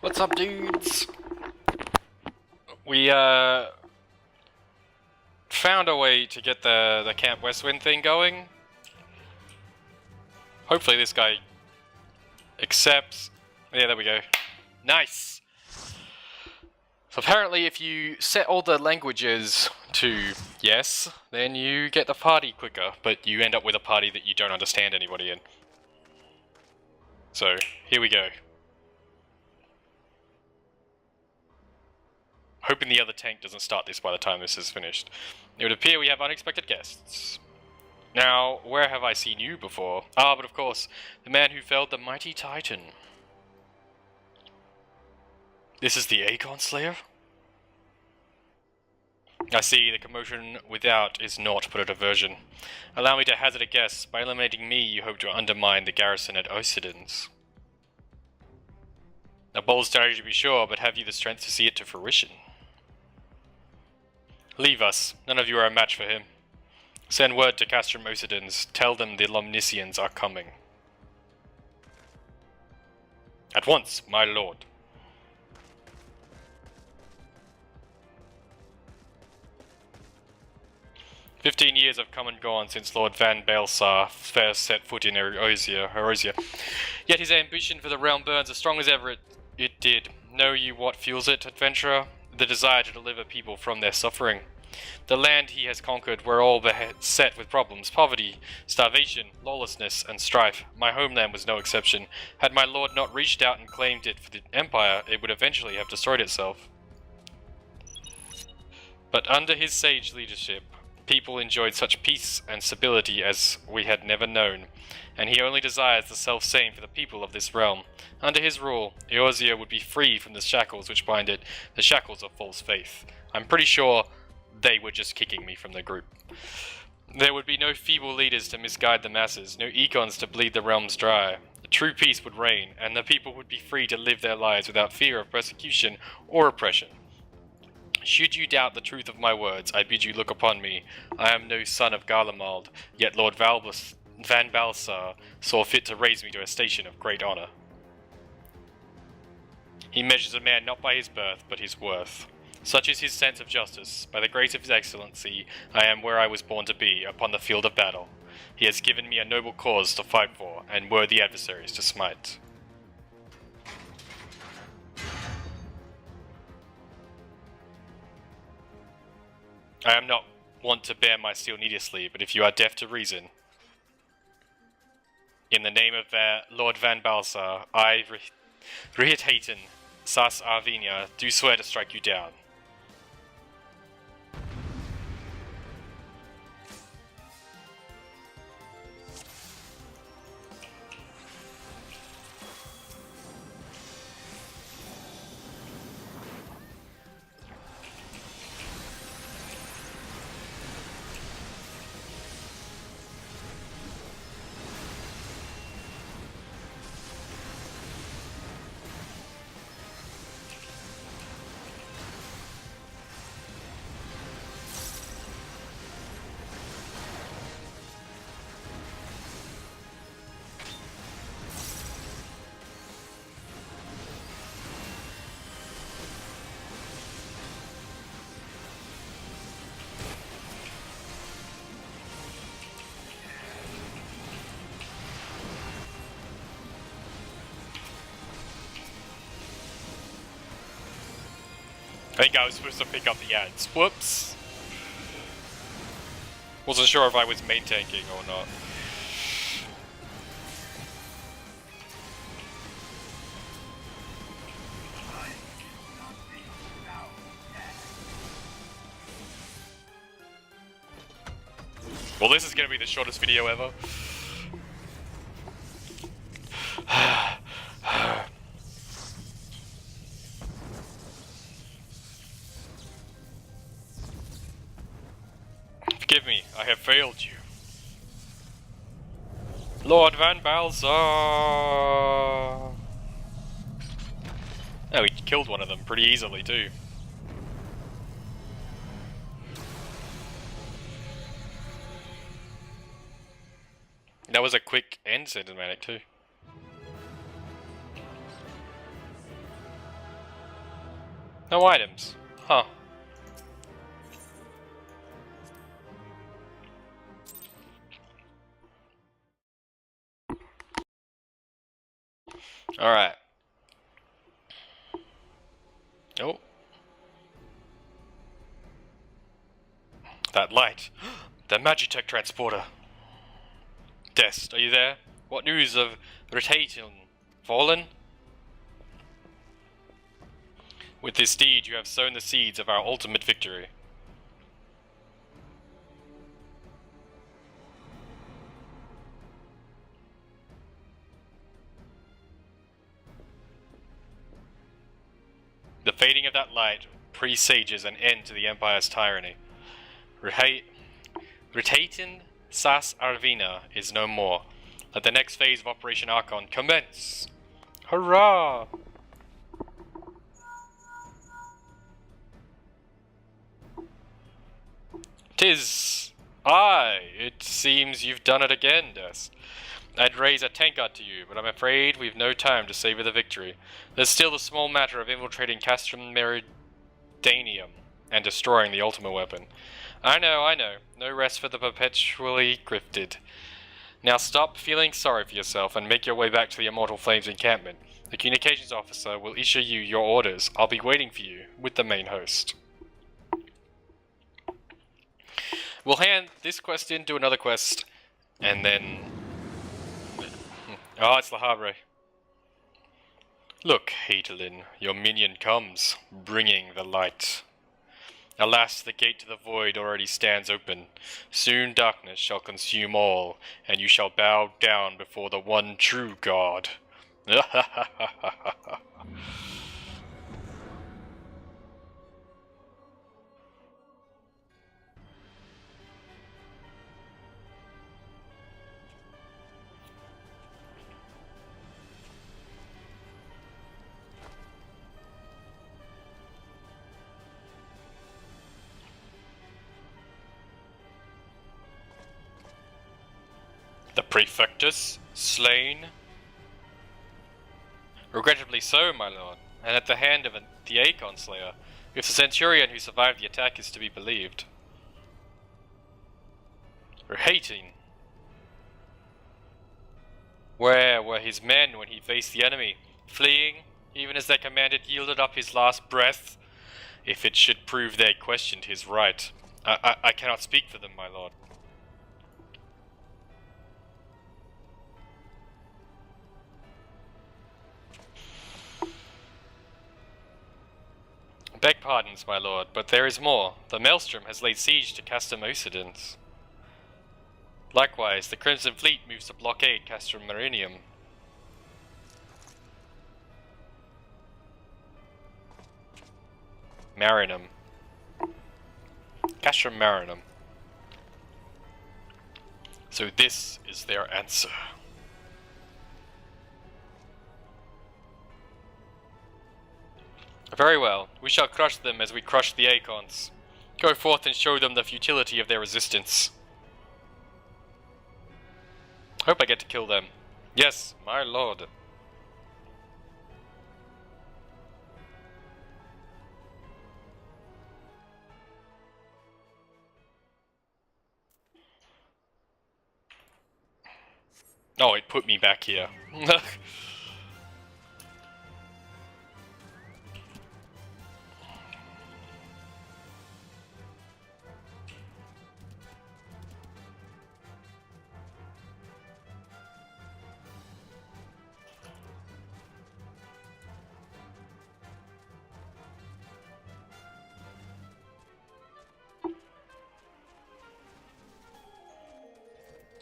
What's up, dudes? We found a way to get the Camp Westwind thing going. Hopefully this guy accepts. Yeah, there we go. Nice! So apparently if you set all the languages to yes, then you get the party quicker, but you end up with a party that you don't understand anybody in. So, here we go. Hoping the other tank doesn't start this by the time this is finished. It would appear we have unexpected guests. Now, where have I seen you before? Ah, but of course, the man who felled the mighty Titan. This is the Aegon Slayer? I see, the commotion without is naught but a diversion. Allow me to hazard a guess. By eliminating me, you hope to undermine the garrison at Osidens. A bold strategy to be sure, but have you the strength to see it to fruition? Leave us. None of you are a match for him. Send word to Castrum Osidens. Tell them the Lomnicians are coming. At once, my lord. "15 years have come and gone since Lord Van Baelsar first set foot in Erosia. Yet his ambition for the realm burns as strong as ever it did. Know you what fuels it, adventurer? The desire to deliver people from their suffering. The land he has conquered were all beset with problems, poverty, starvation, lawlessness, and strife. My homeland was no exception. Had my lord not reached out and claimed it for the Empire, it would eventually have destroyed itself. But under his sage leadership, people enjoyed such peace and stability as we had never known, and he only desires the self-same for the people of this realm. Under his rule, Eorzea would be free from the shackles which bind it, the shackles of false faith. I'm pretty sure they were just kicking me from the group. There would be no feeble leaders to misguide the masses, no econs to bleed the realms dry. True peace would reign, and the people would be free to live their lives without fear of persecution or oppression. Should you doubt the truth of my words, I bid you look upon me. I am no son of Garlemald, yet Lord Van Baelsar saw fit to raise me to a station of great honour. He measures a man not by his birth, but his worth. Such is his sense of justice. By the grace of his excellency, I am where I was born to be, upon the field of battle. He has given me a noble cause to fight for, and worthy adversaries to smite. I am not wont to bear my steel needlessly, but if you are deaf to reason, in the name of Lord Van Baelsar, I, Rihitaten Sas Arvinia, do swear to strike you down. I think I was supposed to pick up the ads. Whoops! Wasn't sure if I was main tanking or not. Well, this is gonna be the shortest video ever. Forgive me, I have failed you. Lord Van Baelsar! Oh, he killed one of them pretty easily too. That was a quick end cinematic too. No items. Huh. Alright. Oh. That light. The Magitech transporter. Dest, are you there? What news of Rotating? Fallen? With this deed you have sown the seeds of our ultimate victory. The fading of that light presages an end to the Empire's tyranny. Rotating Sas Arvina is no more. Let the next phase of Operation Archon commence! Hurrah! "'Tis I! It seems you've done it again, Dest. I'd raise a tankard to you, but I'm afraid we've no time to savor the victory. There's still the small matter of infiltrating Castrum Meridanium and destroying the ultima weapon. I know. No rest for the perpetually grifted. Now stop feeling sorry for yourself and make your way back to the Immortal Flames encampment. The communications officer will issue you your orders. I'll be waiting for you with the main host." We'll hand this quest in to another quest, and then... Oh, it's Le Havre. "Look, Hadelin, your minion comes, bringing the light. Alas, the gate to the void already stands open. Soon darkness shall consume all, and you shall bow down before the one true God." "The Praefectus slain?" "Regrettably so, my lord, and at the hand of the Aegon Slayer, if the Centurion who survived the attack is to be believed." "Hating. Where were his men when he faced the enemy? Fleeing, even as their commander yielded up his last breath? If it should prove they questioned his right. I cannot speak for them, my lord." "Beg pardons, my lord, but there is more. The Maelstrom has laid siege to Castrum Occidens. Likewise, the Crimson Fleet moves to blockade Castrum Marinium." Marinum. Castrum Marinum. So this is their answer. "Very well, we shall crush them as we crushed the Aecons. Go forth and show them the futility of their resistance." "Hope I get to kill them." "Yes, my lord." Oh, it put me back here.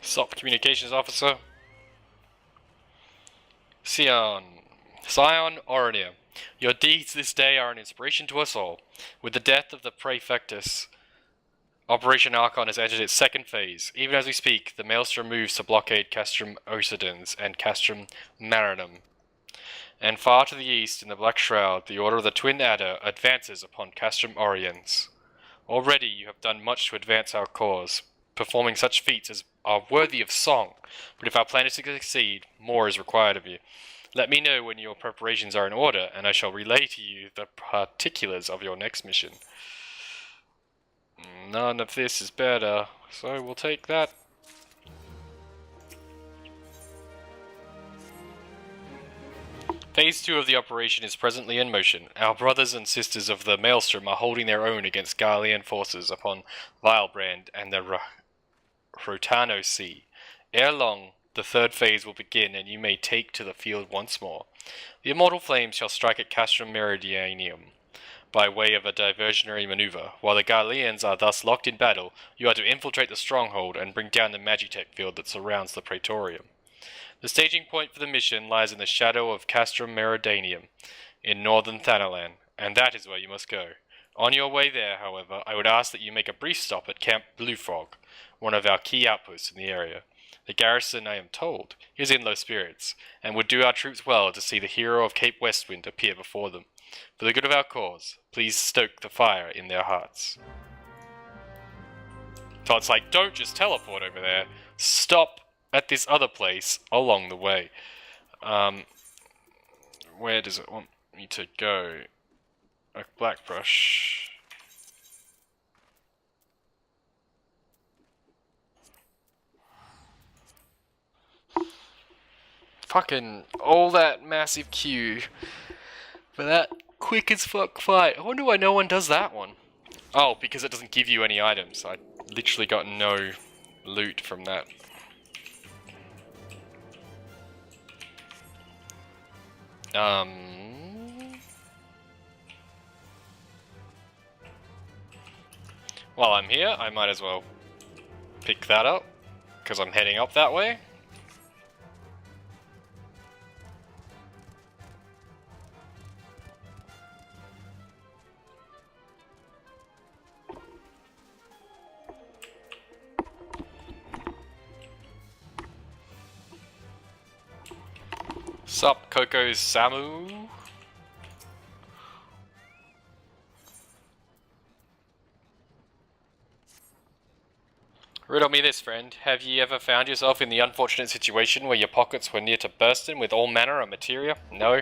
SOP Communications Officer. Scion Oronir, your deeds this day are an inspiration to us all. With the death of the Praefectus, Operation Archon has entered its second phase. Even as we speak, the Maelstrom moves to blockade Castrum Occidens and Castrum Marinum. And far to the east, in the Black Shroud, the Order of the Twin Adder advances upon Castrum Oriens. Already you have done much to advance our cause, performing such feats as are worthy of song, but if our plan is to succeed, more is required of you. Let me know when your preparations are in order, and I shall relay to you with the particulars of your next mission. None of this is better, so we'll take that. Phase 2 of the operation is presently in motion. Our brothers and sisters of the Maelstrom are holding their own against Garlean forces upon Vilebrand and the Rotano Sea. Ere long, the third phase will begin, and you may take to the field once more. The immortal flames shall strike at Castrum Meridianium by way of a diversionary maneuver. While the Garleans are thus locked in battle, you are to infiltrate the stronghold and bring down the Magitech field that surrounds the praetorium. The staging point for the mission lies in the shadow of Castrum Meridianium in northern Thanalan, and that is where you must go. On your way there, however, I would ask that you make a brief stop at Camp Blue Frog, one of our key outposts in the area. The garrison, I am told, is in low spirits, and would do our troops well to see the hero of Cape Westwind appear before them. For the good of our cause, please stoke the fire in their hearts. So it's like, don't just teleport over there, stop at this other place along the way. Where does it want me to go? A Blackbrush. Fucking all that massive queue for that quick as fuck fight. I wonder why no one does that one. Oh, because it doesn't give you any items. I literally got no loot from that. While I'm here, I might as well pick that up, because I'm heading up that way. Sup, Coco Samu? Riddle me this, friend. Have ye ever found yourself in the unfortunate situation where your pockets were near to bursting with all manner of materia? No?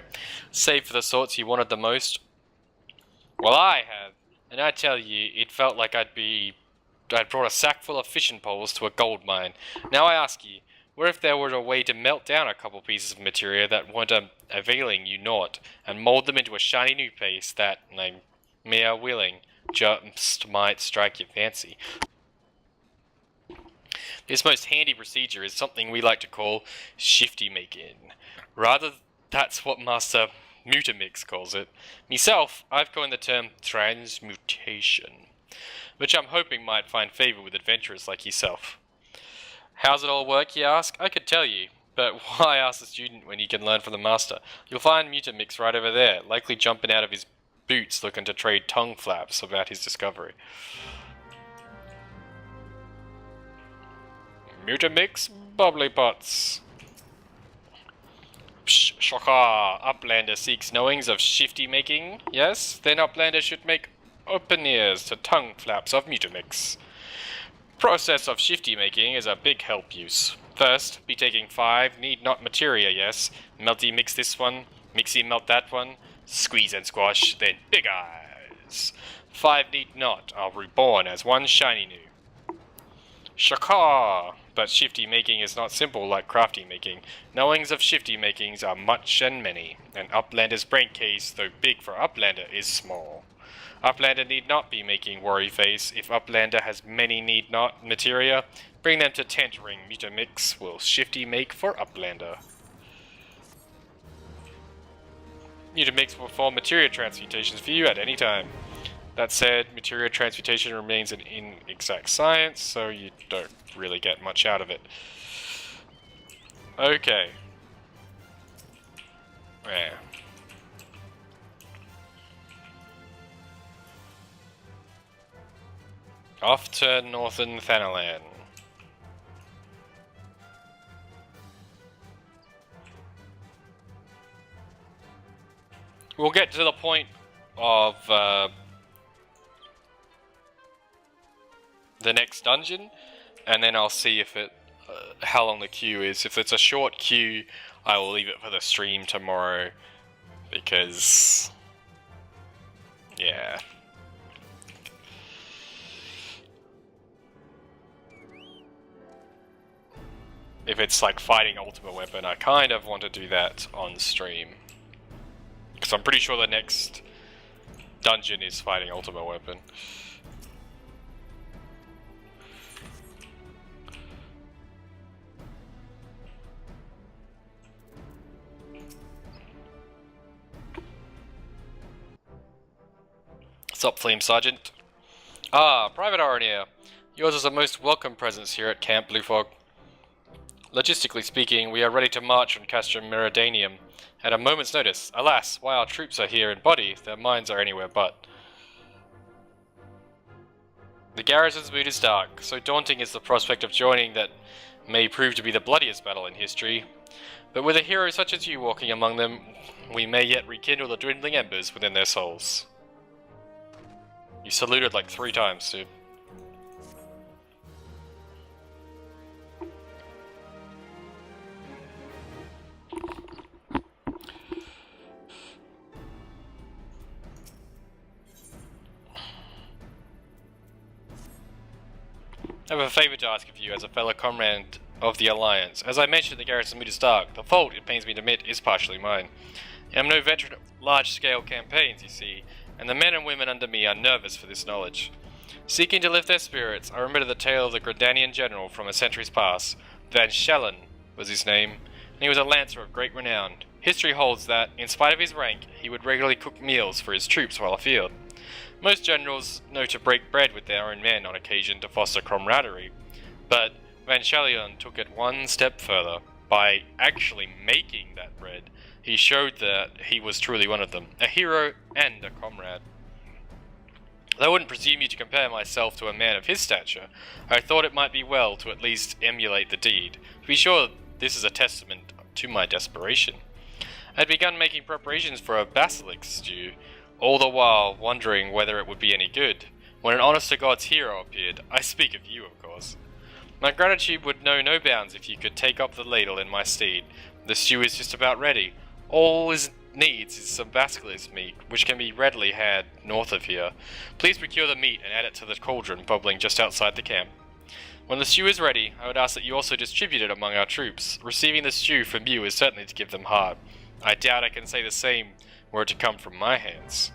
Save for the sorts you wanted the most? Well, I have, and I tell ye, it felt like I'd brought a sack full of fishing poles to a gold mine. Now I ask ye, what if there were a way to melt down a couple pieces of materia that weren't availing you naught, and mold them into a shiny new paste that, I'm mere willing, just might strike your fancy? This most handy procedure is something we like to call shifty making. Rather, that's what Master Mutamix calls it. Myself, I've coined the term transmutation, which I'm hoping might find favour with adventurers like yourself. How's it all work, you ask? I could tell you, but why ask a student when you can learn from the master? You'll find Mutamix right over there, likely jumping out of his boots looking to trade tongue flaps about his discovery. Mutamix bubbly butts. Psh, shocker, Uplander seeks knowings of shifty making, yes? Then Uplander should make open ears to tongue flaps of Mutamix. Process of shifty making is a big help use. First, be taking 5 need not materia, yes. Melty mix this one, mixy melt that one, squeeze and squash, then big eyes. 5 need not are reborn as one shiny new. Shaka! But shifty making is not simple like crafty making. Knowings of shifty makings are much and many, and Uplander's brain case, though big for Uplander, is small. Uplander need not be making worry face. If Uplander has many need not materia, bring them to Tent Ring. Mutamix will shifty make for Uplander. Mutamix will perform materia transmutations for you at any time. That said, materia transmutation remains an inexact science, so you don't really get much out of it. Okay. Yeah. Off to northern Thanalan. We'll get to the point of the next dungeon, and then I'll see if it how long the queue is. If it's a short queue, I will leave it for the stream tomorrow, because Yeah. If it's like fighting ultimate weapon, I kind of want to do that on stream. Because I'm pretty sure the next dungeon is fighting ultimate weapon. What's up, Flame Sergeant? Ah, Private Oronir. Yours is a most welcome presence here at Camp Bluefog. Logistically speaking, we are ready to march on Castrum Meridanium at a moment's notice. Alas, while our troops are here in body, their minds are anywhere but. The garrison's mood is dark, so daunting is the prospect of joining that may prove to be the bloodiest battle in history. But with a hero such as you walking among them, we may yet rekindle the dwindling embers within their souls. You saluted like 3 times, dude. I have a favour to ask of you as a fellow comrade of the Alliance. As I mentioned, the garrison mood is dark. The fault, it pains me to admit, is partially mine. I am no veteran of large-scale campaigns, you see, and the men and women under me are nervous for this knowledge. Seeking to lift their spirits, I remember the tale of the Gradanian general from a century's past. Van Schellen was his name, and he was a lancer of great renown. History holds that, in spite of his rank, he would regularly cook meals for his troops while afield. Most generals know to break bread with their own men on occasion to foster camaraderie, but Van Schellen took it one step further. By actually making that bread, he showed that he was truly one of them, a hero and a comrade. Though I wouldn't presume you to compare myself to a man of his stature, I thought it might be well to at least emulate the deed. To be sure, this is a testament to my desperation. I had begun making preparations for a basilic stew, all the while wondering whether it would be any good, when an honest-to-God's hero appeared. I speak of you, of course. My gratitude would know no bounds if you could take up the ladle in my stead. The stew is just about ready. All it needs is some basilisk meat, which can be readily had north of here. Please procure the meat and add it to the cauldron bubbling just outside the camp. When the stew is ready, I would ask that you also distribute it among our troops. Receiving the stew from you is certainly to give them heart. I doubt I can say the same were it to come from my hands.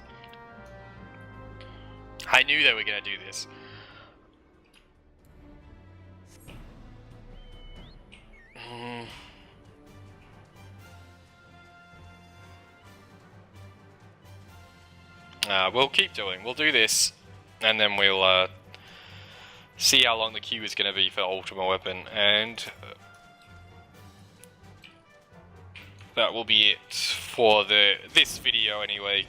I knew they were going to do this. We'll keep doing. We'll do this, and then we'll see how long the queue is going to be for Ultima Weapon, and that will be it for this video anyway,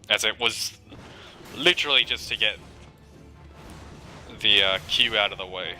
as it was literally just to get the queue out of the way.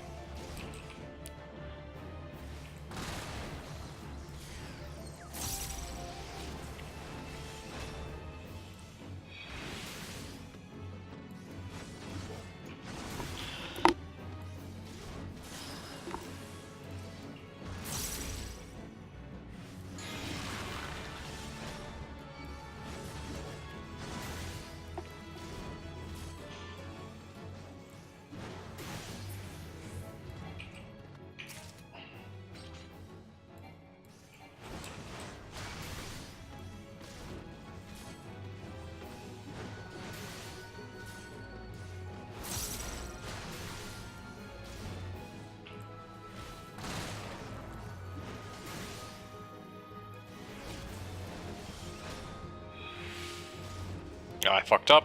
I fucked up.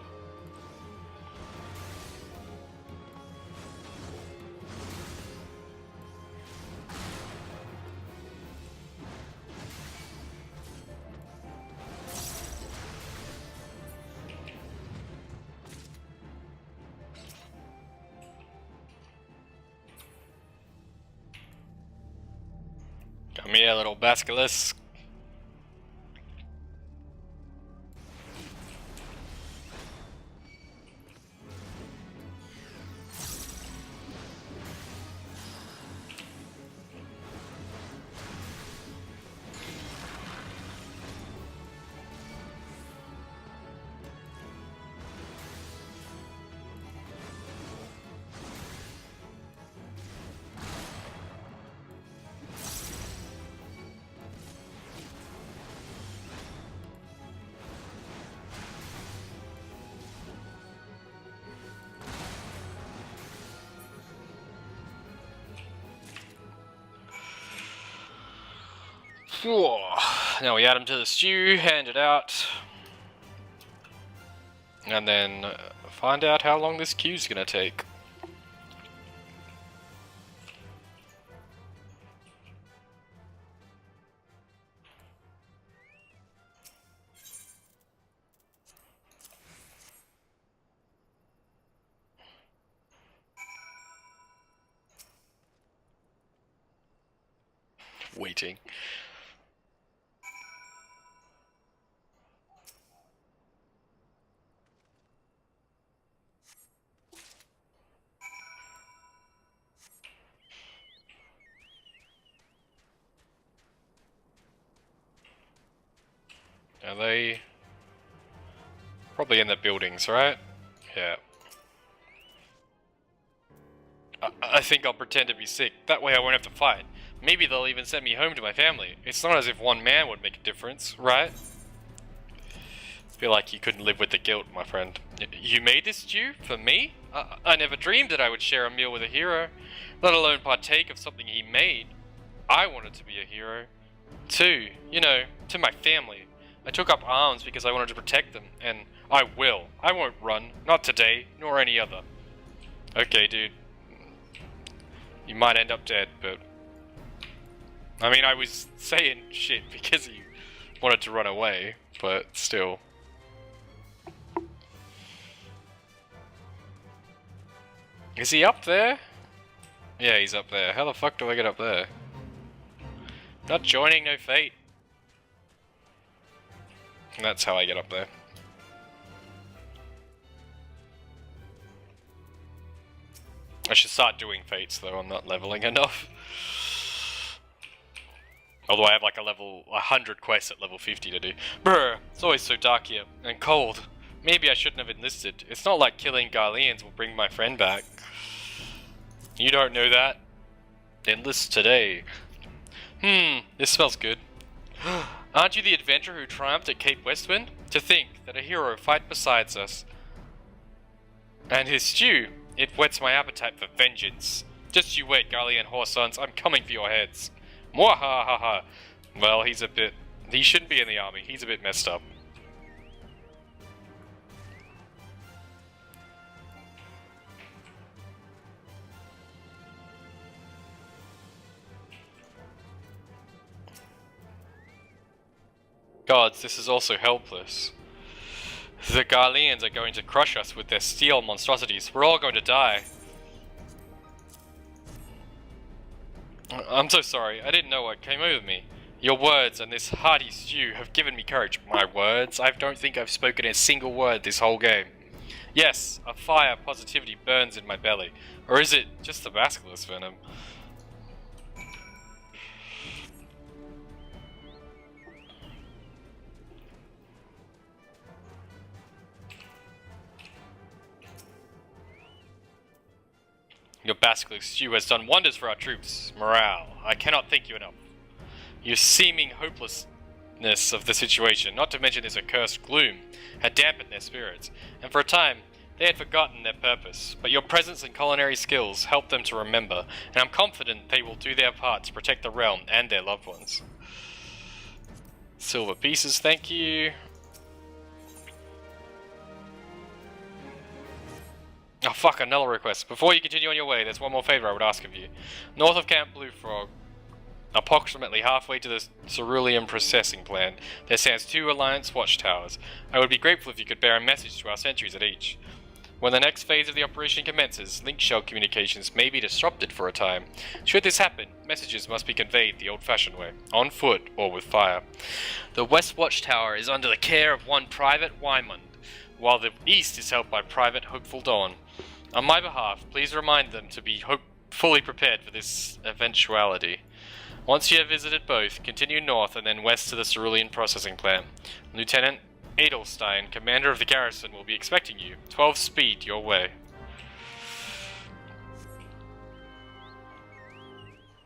Come here, little basilisk. Now we add them to the stew, hand it out, and then find out how long this queue's gonna take. Waiting. Are they probably in the buildings, right? Yeah. I think I'll pretend to be sick. That way I won't have to fight. Maybe they'll even send me home to my family. It's not as if one man would make a difference, right? Feel like you couldn't live with the guilt, my friend. You made this stew? For me? I never dreamed that I would share a meal with a hero, let alone partake of something he made. I wanted to be a hero. Too, you know, to my family. I took up arms because I wanted to protect them, and I will. I won't run. Not today, nor any other. Okay, dude. You might end up dead, but... I mean, I was saying shit because you wanted to run away, but still. Is he up there? Yeah, he's up there. How the fuck do I get up there? Not joining, no fate. And that's how I get up there. I should start doing fates though, I'm not leveling enough. Although I have like a level 100 quests at level 50 to do. Brr, it's always so dark here, and cold. Maybe I shouldn't have enlisted. It's not like killing Garleans will bring my friend back. You don't know that? Enlist today. This smells good. Aren't you the adventurer who triumphed at Cape Westwind? To think that a hero fight besides us. And his stew, it whets my appetite for vengeance. Just you wait, Garlean whoresons, I'm coming for your heads. Mwahahaha. Well, he shouldn't be in the army, he's a bit messed up. Gods, this is also helpless. The Garleans are going to crush us with their steel monstrosities. We're all going to die. I'm so sorry. I didn't know what came over me. Your words and this hearty stew have given me courage. My words? I don't think I've spoken a single word this whole game. Yes, a fire of positivity burns in my belly. Or is it just the basilisk venom? Your basilisk stew has done wonders for our troops. Morale. I cannot thank you enough. Your seeming hopelessness of the situation, not to mention this accursed gloom, had dampened their spirits, and for a time they had forgotten their purpose. But your presence and culinary skills helped them to remember, and I'm confident they will do their part to protect the realm and their loved ones. Silver pieces, thank you. Oh fuck, another request. Before you continue on your way, there's one more favor I would ask of you. North of Camp Blue Frog, approximately halfway to the cerulean processing plant, there stands 2 Alliance watchtowers. I would be grateful if you could bear a message to our sentries at each. When the next phase of the operation commences, link shell communications may be disrupted for a time. Should this happen, messages must be conveyed the old-fashioned way, on foot or with fire. The West Watchtower is under the care of one Private Wymond, while the East is held by Private Hopeful Dawn. On my behalf, please remind them to be fully prepared for this eventuality. Once you have visited both, continue north and then west to the cerulean processing plant. Lieutenant Edelstein, commander of the garrison, will be expecting you. 12 speed your way.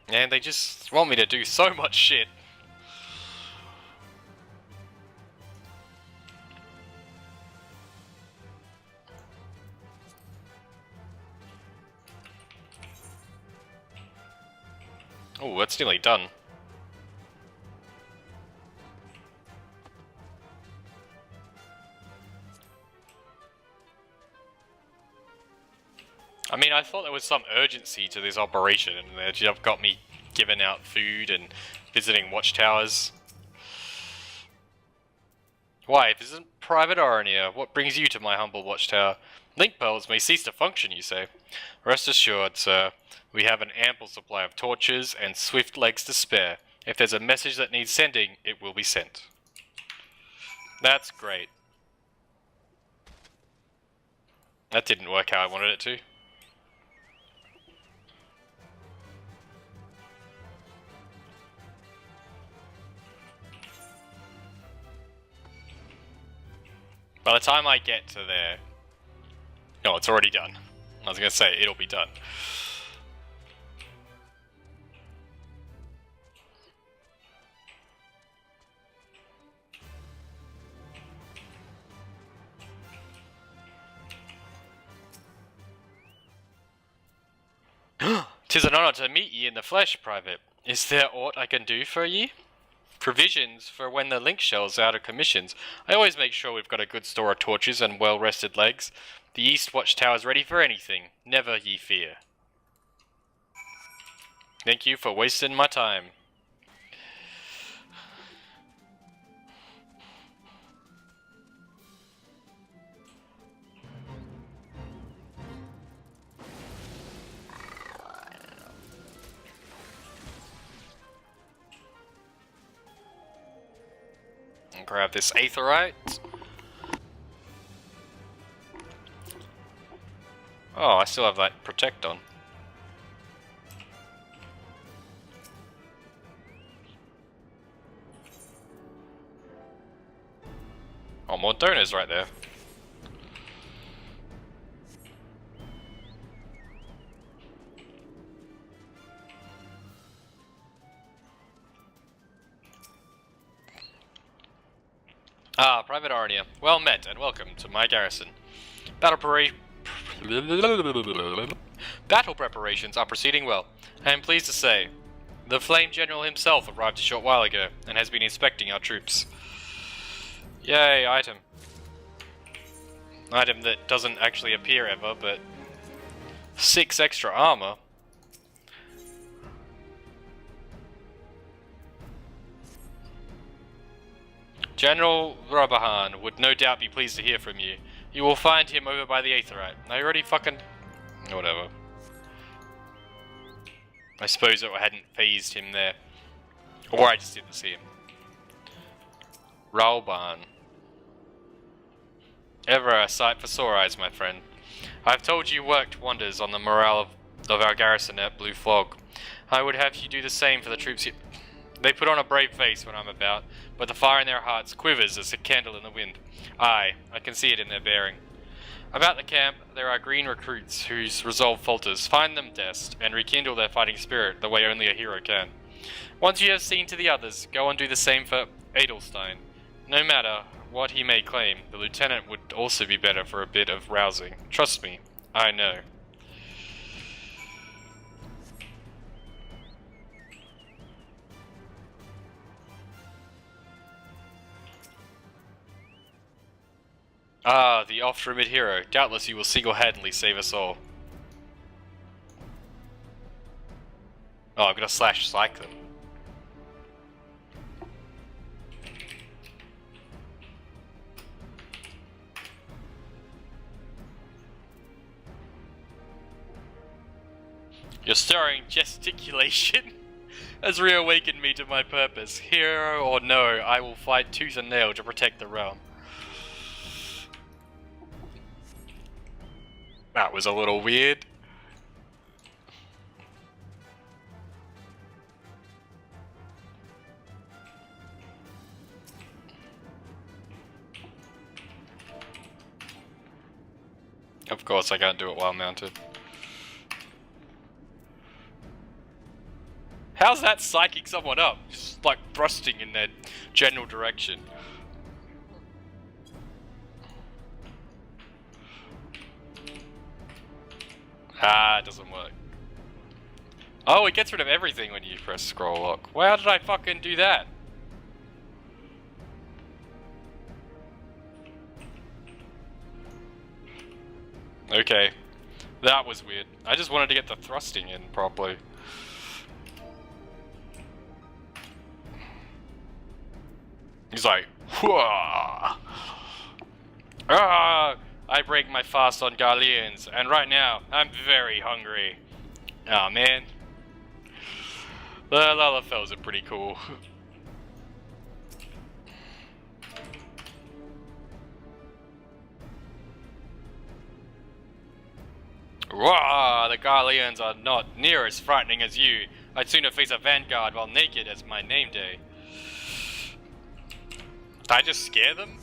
And they just want me to do so much shit. Oh, that's nearly done. I mean, I thought there was some urgency to this operation, and they've got me giving out food and visiting watchtowers. Why, if this isn't Private Oronir, what brings you to my humble watchtower? Link pearls may cease to function, you say. Rest assured, sir, we have an ample supply of torches and swift legs to spare. If there's a message that needs sending, it will be sent. That's great. That didn't work how I wanted it to. By the time I get to there... No, it's already done. I was going to say, it'll be done. "'Tis an honour to meet ye in the flesh, Private. Is there aught I can do for ye?" "Provisions for when the link shell's out of commissions. I always make sure we've got a good store of torches and well-rested legs. The East Watchtower's ready for anything. Never ye fear." Thank you for wasting my time. And grab this aetherite. Oh, I still have that protect on. Oh, more donors right there. Ah, Private Oronir. Well met, and welcome to my garrison. Battle preparations are proceeding well. I am pleased to say, the Flame General himself arrived a short while ago, and has been inspecting our troops. Yay, item. Item that doesn't actually appear ever, but 6 extra armor. General Rabahan would no doubt be pleased to hear from you. You will find him over by the aetherite. I already fucking... whatever. I suppose it hadn't phased him there. Or I just didn't see him. Ralban. Ever a sight for sore eyes, my friend. I've told you worked wonders on the morale of our garrison at Blue Fog. I would have you do the same for the troops here. They put on a brave face when I'm about, but the fire in their hearts quivers as a candle in the wind. Aye, I can see it in their bearing. About the camp, there are green recruits whose resolve falters. Find them, Dest, and rekindle their fighting spirit the way only a hero can. Once you have seen to the others, go and do the same for Edelstein. No matter what he may claim, the lieutenant would also be better for a bit of rousing. Trust me, I know. Ah, the oft-rumored hero. Doubtless you will single-handedly save us all. Oh, I'm gonna slash psych them. Your stirring gesticulation has reawakened me to my purpose. Hero or no, I will fight tooth and nail to protect the realm. That was a little weird. Of course I can't do it while mounted. How's that psyching someone up? Just like thrusting in their general direction. Ah, it doesn't work. Oh, it gets rid of everything when you press scroll lock. Well, how did I fucking do that? Okay. That was weird. I just wanted to get the thrusting in properly. He's like, whoa! Ah! I break my fast on Garleans, and right now, I'm very hungry. Oh man. The Lalafels are pretty cool. Wah! The Garleans are not near as frightening as you. I'd sooner face a vanguard while naked as my name day. Did I just scare them?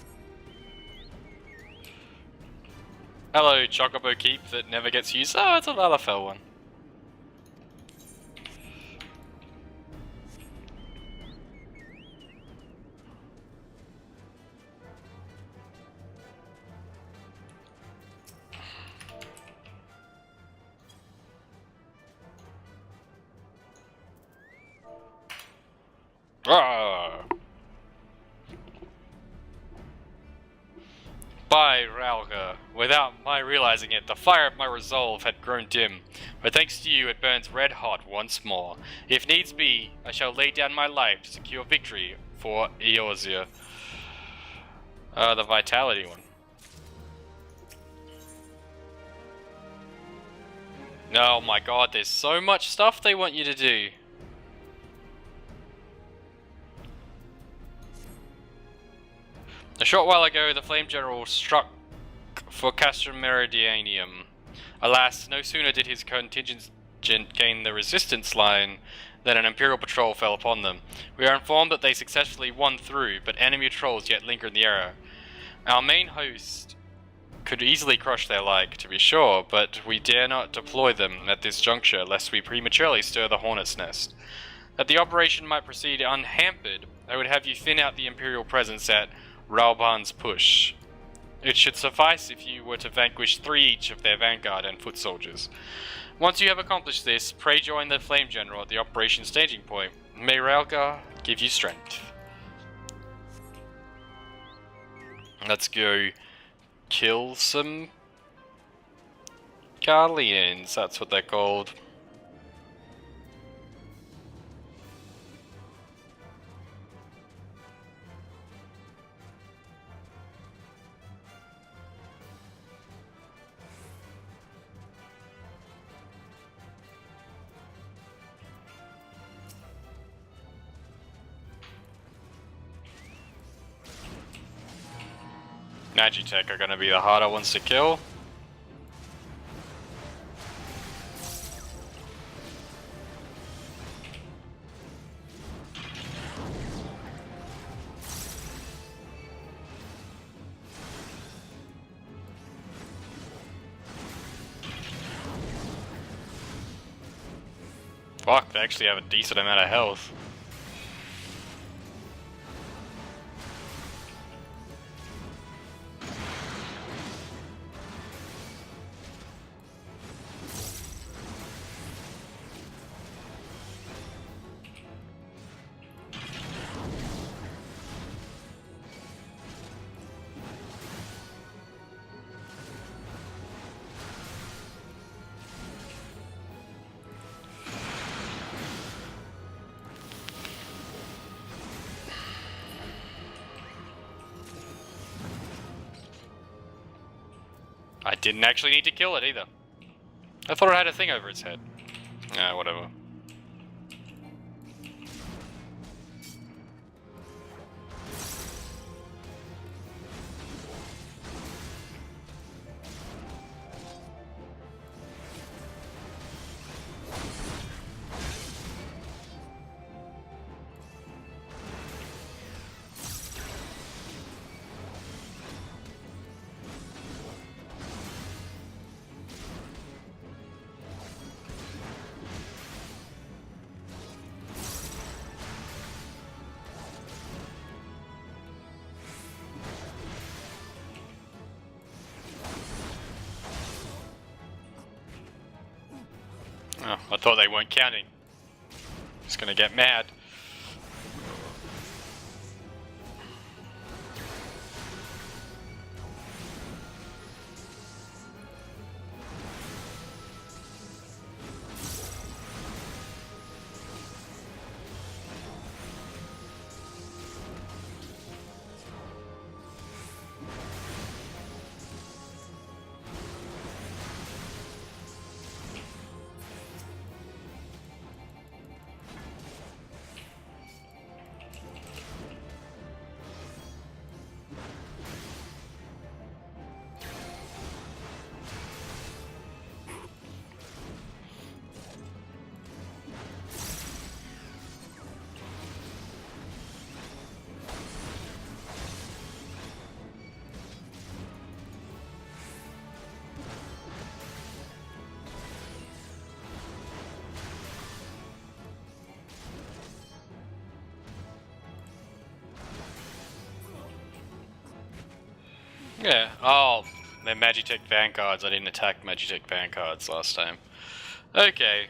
Hello, Chocobo Keep that never gets used. Oh, it's a Lalafell one. Rawr. By Ralga, without my realizing it, the fire of my resolve had grown dim, but thanks to you it burns red hot once more. If needs be, I shall lay down my life to secure victory for Eorzea. The vitality one. Oh my god, there's so much stuff they want you to do. A short while ago, the Flame General struck for Castrum Meridianium. Alas, no sooner did his contingent gain the resistance line than an Imperial patrol fell upon them. We are informed that they successfully won through, but enemy patrols yet linger in the area. Our main host could easily crush their like, to be sure, but we dare not deploy them at this juncture lest we prematurely stir the hornet's nest. That the operation might proceed unhampered, I would have you thin out the Imperial presence at Rauban's Push. It should suffice if you were to vanquish 3 each of their vanguard and foot soldiers. Once you have accomplished this, pray join the Flame General at the operation staging point. May Ralgar give you strength. Let's go kill some Garleans, that's what they're called. Magitech are going to be the harder ones to kill. Fuck, they actually have a decent amount of health. I didn't actually need to kill it either. I thought it had a thing over its head. Ah, whatever. Oh, I thought they weren't counting. Just gonna get mad. Yeah. Oh, they're Magitech Vanguards. I didn't attack Magitech Vanguards last time. Okay.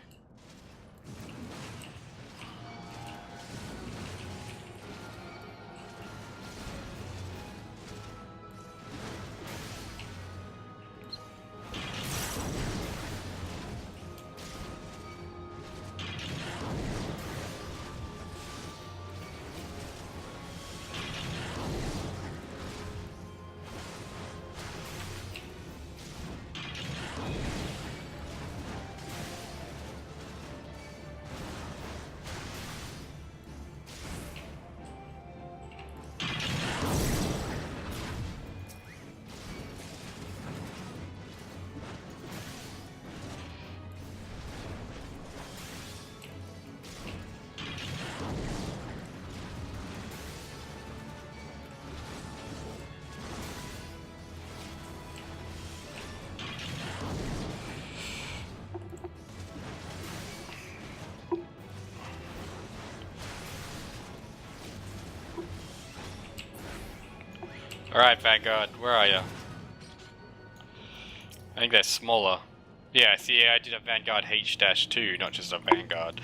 Alright, Vanguard, where are you? I think they're smaller. Yeah, see, I did a Vanguard H-2, not just a Vanguard.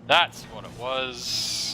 That's what it was.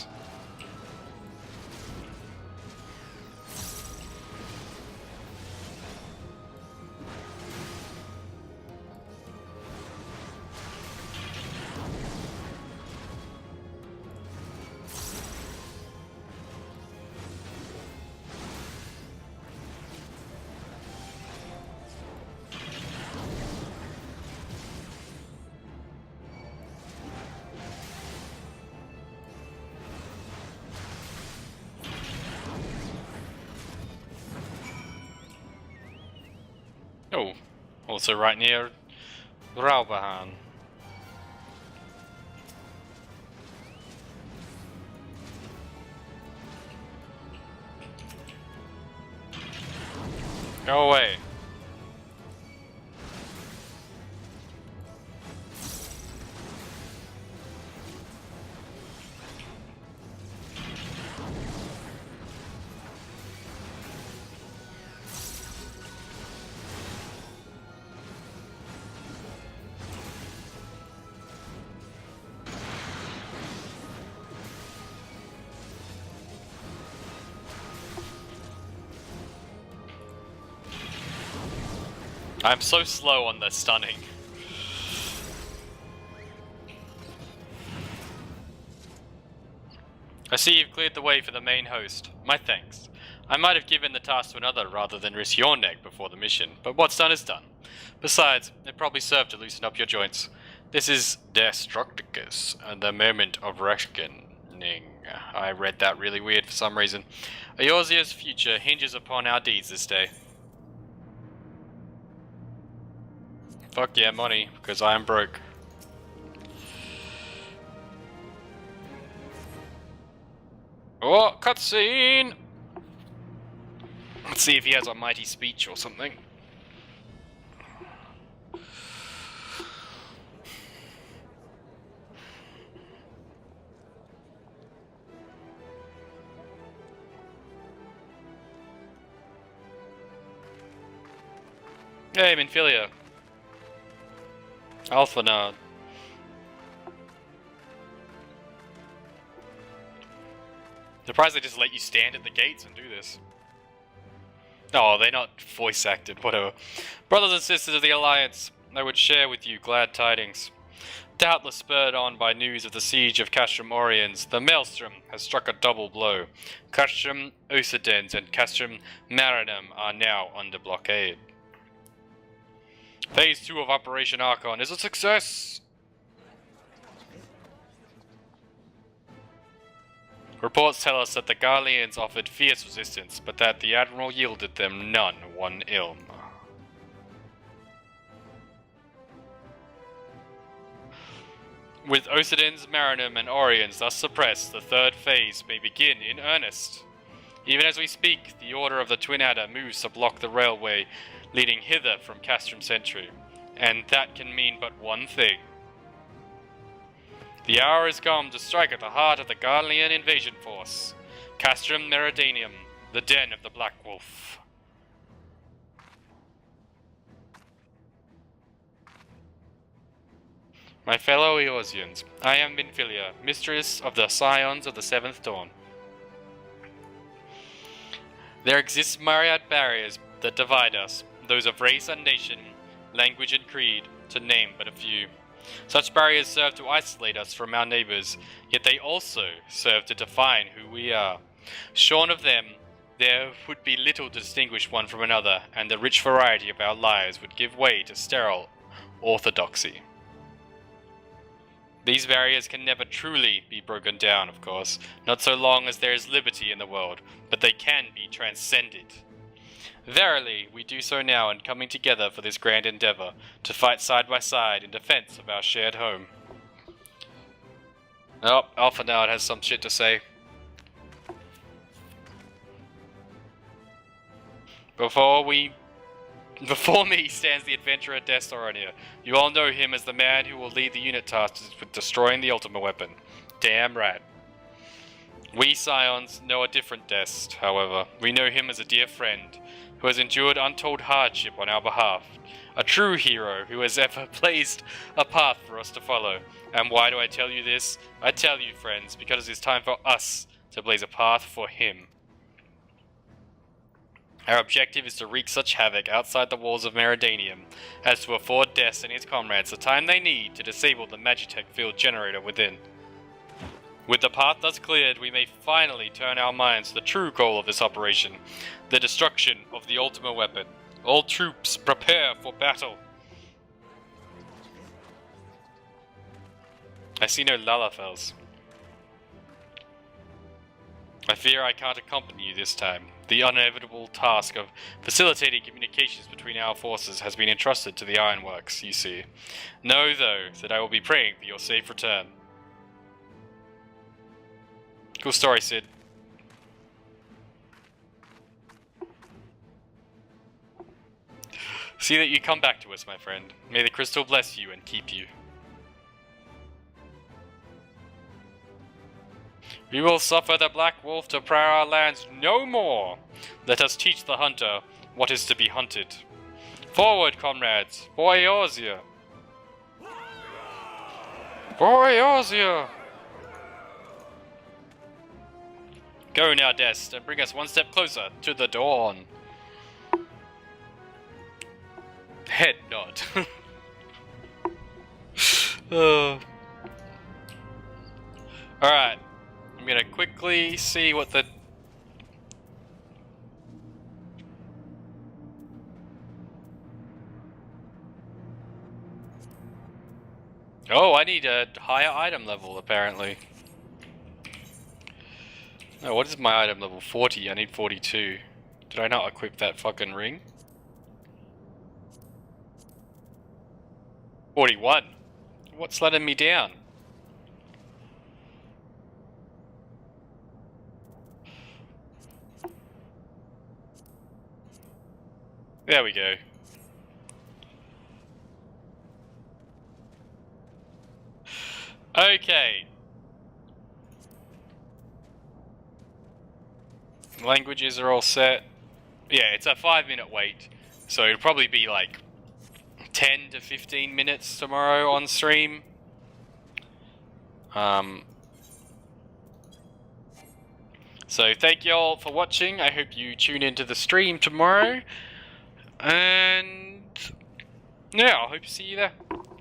Oh, also right near Raubahan. Go away. I'm so slow on the stunning. I see you've cleared the way for the main host. My thanks. I might have given the task to another rather than risk your neck before the mission, but what's done is done. Besides, it probably served to loosen up your joints. This is Destruktikus, the moment of reckoning. I read that really weird for some reason. Eorzea's future hinges upon our deeds this day. Fuck yeah, money, because I am broke. Oh, cutscene! Let's see if he has a mighty speech or something. Hey, Minfilia. Alpha Nard. Surprised they just let you stand at the gates and do this. Oh, they're not voice acted, whatever. Brothers and sisters of the Alliance, I would share with you glad tidings. Doubtless spurred on by news of the siege of Castrum Oriens, the Maelstrom has struck a double blow. Castrum Ocidens and Castrum Marinum are now under blockade. Phase 2 of Operation Archon is a success! Reports tell us that the Garleans offered fierce resistance, but that the Admiral yielded them none one ilm. With Ocidens, Marinum, and Oriens thus suppressed, the third phase may begin in earnest. Even as we speak, the Order of the Twin Adder moves to block the railway leading hither from Castrum Sentry, and that can mean but one thing. The hour has come to strike at the heart of the Garlean invasion force, Castrum Meridianum, the den of the Black Wolf. My fellow Eorzeans, I am Minfilia, mistress of the Scions of the Seventh Dawn. There exist myriad barriers that divide us, those of race and nation, language and creed, to name but a few. Such barriers serve to isolate us from our neighbours, yet they also serve to define who we are. Shorn of them, there would be little to distinguish one from another, and the rich variety of our lives would give way to sterile orthodoxy. These barriers can never truly be broken down, of course, not so long as there is liberty in the world, but they can be transcended. Verily, we do so now in coming together for this grand endeavour, to fight side by side in defence of our shared home. Oh, Alpha now has some shit to say. Before me stands the adventurer Dest Oronir. You all know him as the man who will lead the unit tasked with destroying the ultima weapon. Damn right. We Scions know a different Dest, however. We know him as a dear friend, who has endured untold hardship on our behalf. A true hero who has ever blazed a path for us to follow. And why do I tell you this? I tell you, friends, because it is time for us to blaze a path for him. Our objective is to wreak such havoc outside the walls of Meridanium as to afford Dest and his comrades the time they need to disable the Magitech field generator within. With the path thus cleared, we may finally turn our minds to the true goal of this operation, the destruction of the ultima weapon. All troops, prepare for battle. I see no Lalafels. I fear I can't accompany you this time. The inevitable task of facilitating communications between our forces has been entrusted to the Ironworks, you see. Know, though, that I will be praying for your safe return. Cool story, Sid. See that you come back to us, my friend. May the crystal bless you and keep you. We will suffer the Black Wolf to prowl our lands no more. Let us teach the hunter what is to be hunted. Forward, comrades, for Eorzea! For Eorzea! Go now, Dest, and bring us one step closer to the dawn. Head nod. Alright. I'm gonna quickly see what the... Oh, I need a higher item level, apparently. No, what is my item level? 40, I need 42. Did I not equip that fucking ring? 41? What's letting me down? There we go. Okay. Languages are all set. Yeah, it's a 5-minute wait. So it'll probably be like 10 to 15 minutes tomorrow on stream. So thank you all for watching. I hope you tune into the stream tomorrow. And yeah, I hope to see you there.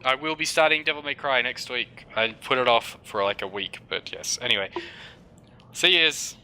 I will be starting Devil May Cry next week. I put it off for like a week, but yes. Anyway, see yous.